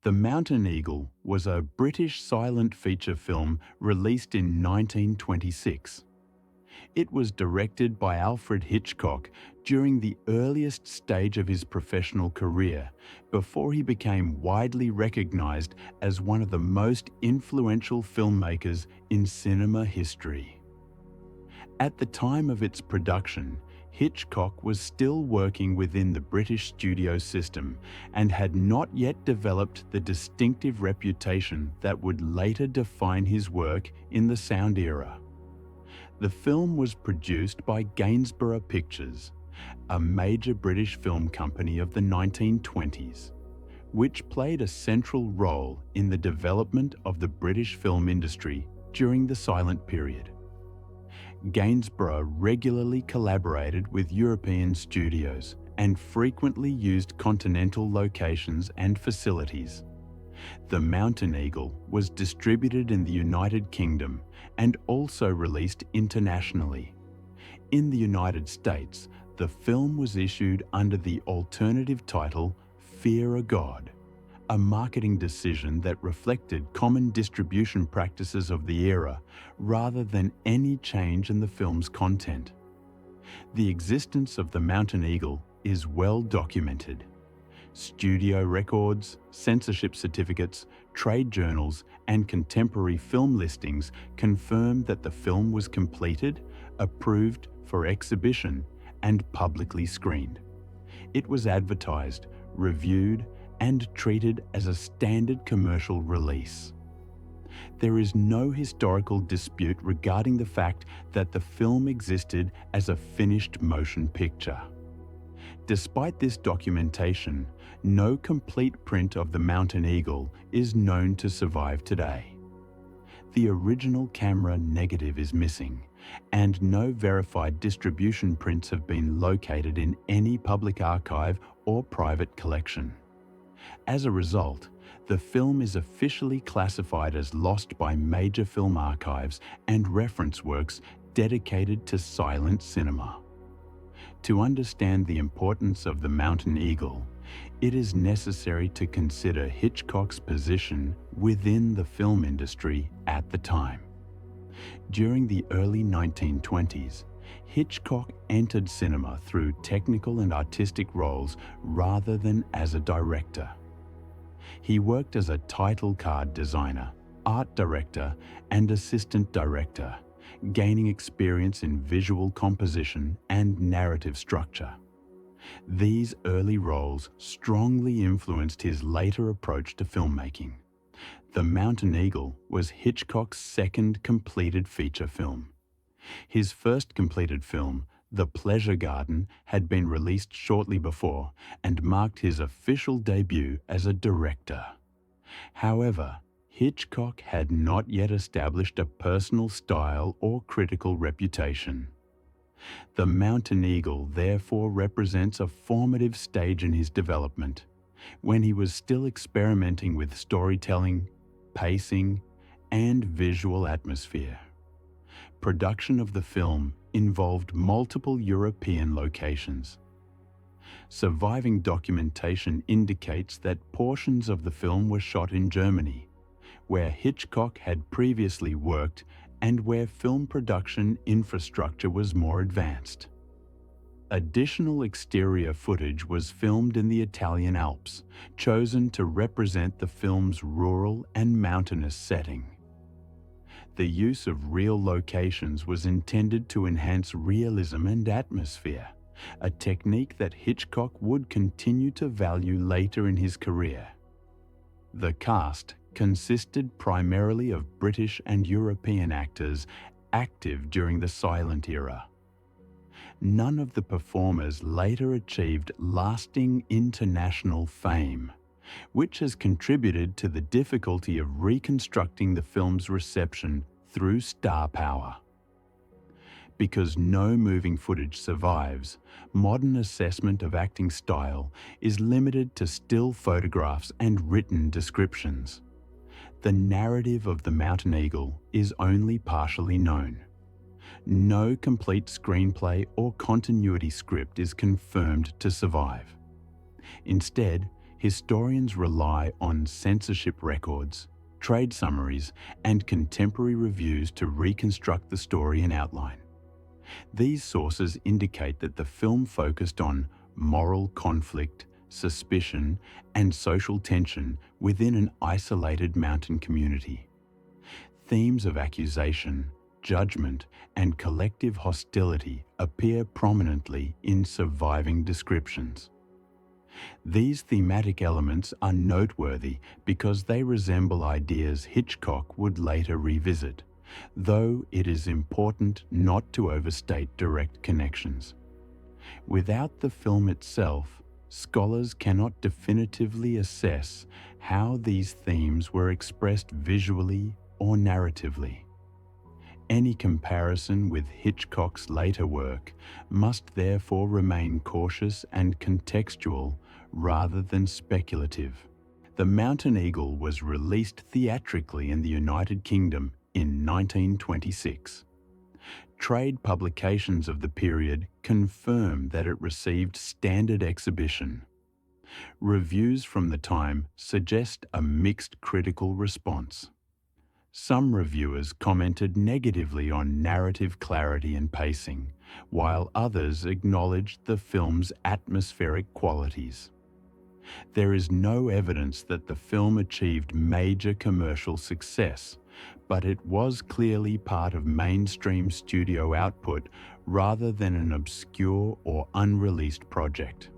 The Mountain Eagle was a British silent feature film released in 1926. It was directed by Alfred Hitchcock during the earliest stage of his professional career, before he became widely recognized as one of the most influential filmmakers in cinema history. At the time of its production, Hitchcock was still working within the British studio system and had not yet developed the distinctive reputation that would later define his work in the sound era. The film was produced by Gainsborough Pictures, a major British film company of the 1920s, which played a central role in the development of the British film industry during the silent period. Gainsborough regularly collaborated with European studios and frequently used continental locations and facilities. The Mountain Eagle was distributed in the United Kingdom and also released internationally. In the United States, the film was issued under the alternative title Fear a God, a marketing decision that reflected common distribution practices of the era rather than any change in the film's content. The existence of the Mountain Eagle is well documented. Studio records, censorship certificates, trade journals, and contemporary film listings confirm that the film was completed, approved for exhibition, and publicly screened. It was advertised, reviewed, and treated as a standard commercial release. There is no historical dispute regarding the fact that the film existed as a finished motion picture. Despite this documentation, no complete print of the Mountain Eagle is known to survive today. The original camera negative is missing, and no verified distribution prints have been located in any public archive or private collection. As a result, the film is officially classified as lost by major film archives and reference works dedicated to silent cinema. To understand the importance of the Mountain Eagle, it is necessary to consider Hitchcock's position within the film industry at the time. During the early 1920s, Hitchcock entered cinema through technical and artistic roles rather than as a director. He worked as a title card designer, art director, and assistant director, gaining experience in visual composition and narrative structure. These early roles strongly influenced his later approach to filmmaking. The Mountain Eagle was Hitchcock's second completed feature film. His first completed film, The Pleasure Garden, had been released shortly before and marked his official debut as a director. However, Hitchcock had not yet established a personal style or critical reputation. The Mountain Eagle therefore represents a formative stage in his development, when he was still experimenting with storytelling, pacing, and visual atmosphere. Production of the film involved multiple European locations. Surviving documentation indicates that portions of the film were shot in Germany, where Hitchcock had previously worked and where film production infrastructure was more advanced. Additional exterior footage was filmed in the Italian Alps, chosen to represent the film's rural and mountainous setting. The use of real locations was intended to enhance realism and atmosphere, a technique that Hitchcock would continue to value later in his career. The cast consisted primarily of British and European actors active during the silent era. None of the performers later achieved lasting international fame, which has contributed to the difficulty of reconstructing the film's reception through star power. Because no moving footage survives, modern assessment of acting style is limited to still photographs and written descriptions. The narrative of the Mountain Eagle is only partially known. No complete screenplay or continuity script is confirmed to survive. Instead, historians rely on censorship records, trade summaries, and contemporary reviews to reconstruct the story and outline. These sources indicate that the film focused on moral conflict, suspicion, and social tension within an isolated mountain community. Themes of accusation, judgment, and collective hostility appear prominently in surviving descriptions. These thematic elements are noteworthy because they resemble ideas Hitchcock would later revisit, though it is important not to overstate direct connections. Without the film itself, scholars cannot definitively assess how these themes were expressed visually or narratively. Any comparison with Hitchcock's later work must therefore remain cautious and contextual rather than speculative. The Mountain Eagle was released theatrically in the United Kingdom in 1926. Trade publications of the period confirm that it received standard exhibition. Reviews from the time suggest a mixed critical response. Some reviewers commented negatively on narrative clarity and pacing, while others acknowledged the film's atmospheric qualities. There is no evidence that the film achieved major commercial success, but it was clearly part of mainstream studio output rather than an obscure or unreleased project.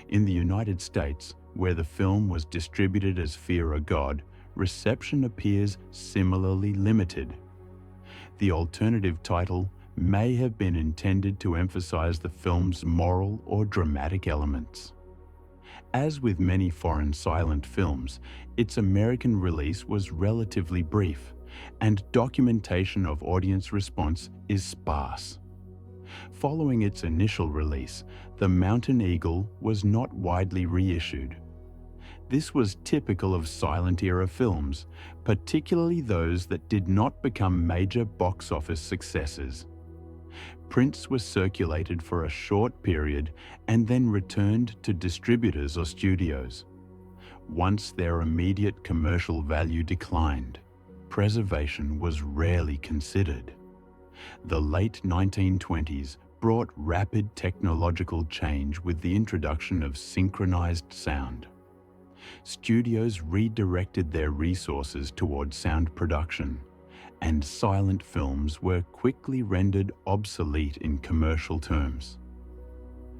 In the United States, where the film was distributed as Fear of God, reception appears similarly limited. The alternative title may have been intended to emphasize the film's moral or dramatic elements. As with many foreign silent films, its American release was relatively brief, and documentation of audience response is sparse. Following its initial release, The Mountain Eagle was not widely reissued. This was typical of silent-era films, particularly those that did not become major box office successes. Prints were circulated for a short period and then returned to distributors or studios. Once their immediate commercial value declined, preservation was rarely considered. The late 1920s brought rapid technological change with the introduction of synchronized sound. Studios redirected their resources toward sound production, and silent films were quickly rendered obsolete in commercial terms.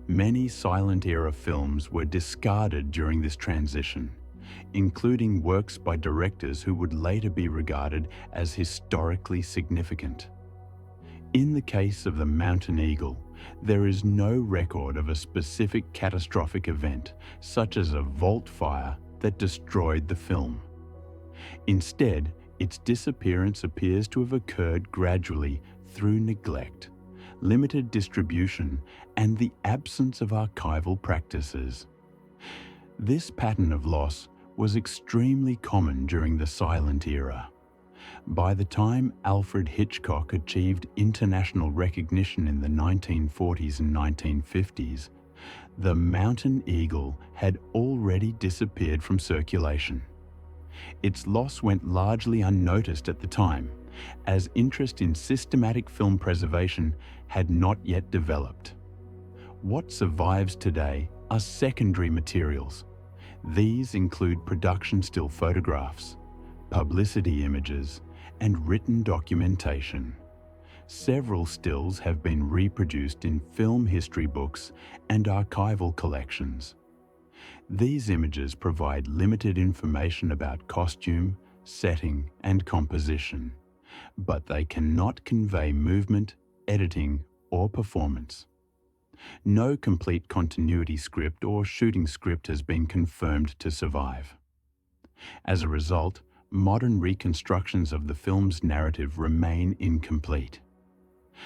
Many silent-era films were discarded during this transition, including works by directors who would later be regarded as historically significant. In the case of The Mountain Eagle, there is no record of a specific catastrophic event, such as a vault fire that destroyed the film. Instead, its disappearance appears to have occurred gradually through neglect, limited distribution, and the absence of archival practices. This pattern of loss was extremely common during the silent era. By the time Alfred Hitchcock achieved international recognition in the 1940s and 1950s, The Mountain Eagle had already disappeared from circulation. Its loss went largely unnoticed at the time, as interest in systematic film preservation had not yet developed. What survives today are secondary materials. These include production still photographs, publicity images, and written documentation. Several stills have been reproduced in film history books and archival collections. These images provide limited information about costume, setting, and composition, but they cannot convey movement, editing, or performance. No complete continuity script or shooting script has been confirmed to survive. As a result, modern reconstructions of the film's narrative remain incomplete.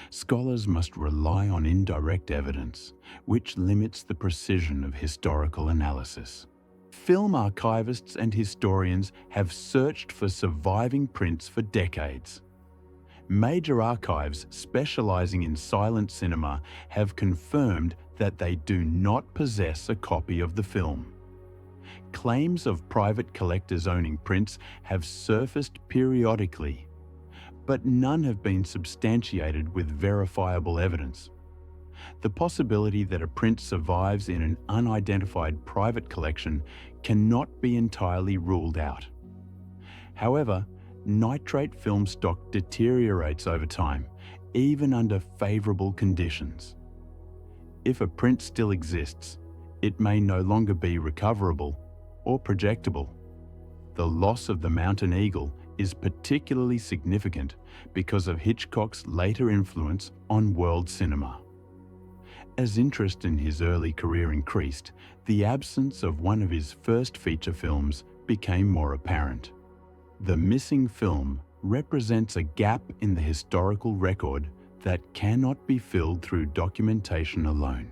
Scholars must rely on indirect evidence, which limits the precision of historical analysis. Film archivists and historians have searched for surviving prints for decades. Major archives specializing in silent cinema have confirmed that they do not possess a copy of the film. Claims of private collectors owning prints have surfaced periodically, but none have been substantiated with verifiable evidence. The possibility that a print survives in an unidentified private collection cannot be entirely ruled out. However, nitrate film stock deteriorates over time, even under favorable conditions. If a print still exists, it may no longer be recoverable or projectable. The loss of the Mountain Eagle is particularly significant because of Hitchcock's later influence on world cinema. As interest in his early career increased, the absence of one of his first feature films became more apparent. The missing film represents a gap in the historical record that cannot be filled through documentation alone.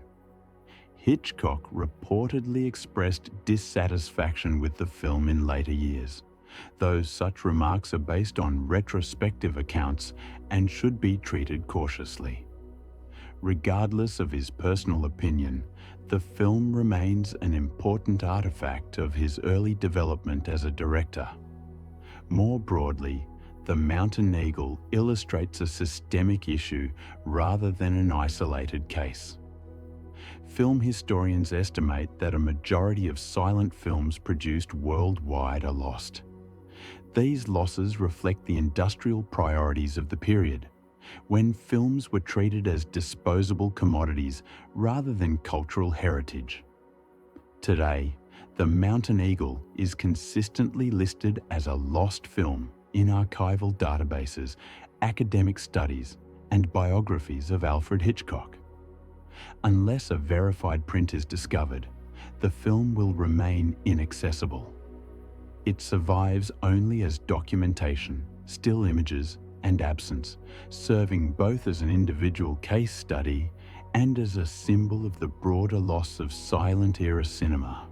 Hitchcock reportedly expressed dissatisfaction with the film in later years, though such remarks are based on retrospective accounts and should be treated cautiously. Regardless of his personal opinion, the film remains an important artifact of his early development as a director. More broadly, The Mountain Eagle illustrates a systemic issue rather than an isolated case. Film historians estimate that a majority of silent films produced worldwide are lost. These losses reflect the industrial priorities of the period, when films were treated as disposable commodities rather than cultural heritage. Today, The Mountain Eagle is consistently listed as a lost film in archival databases, academic studies, and biographies of Alfred Hitchcock. Unless a verified print is discovered, the film will remain inaccessible. It survives only as documentation, still images, and absence, serving both as an individual case study and as a symbol of the broader loss of silent-era cinema.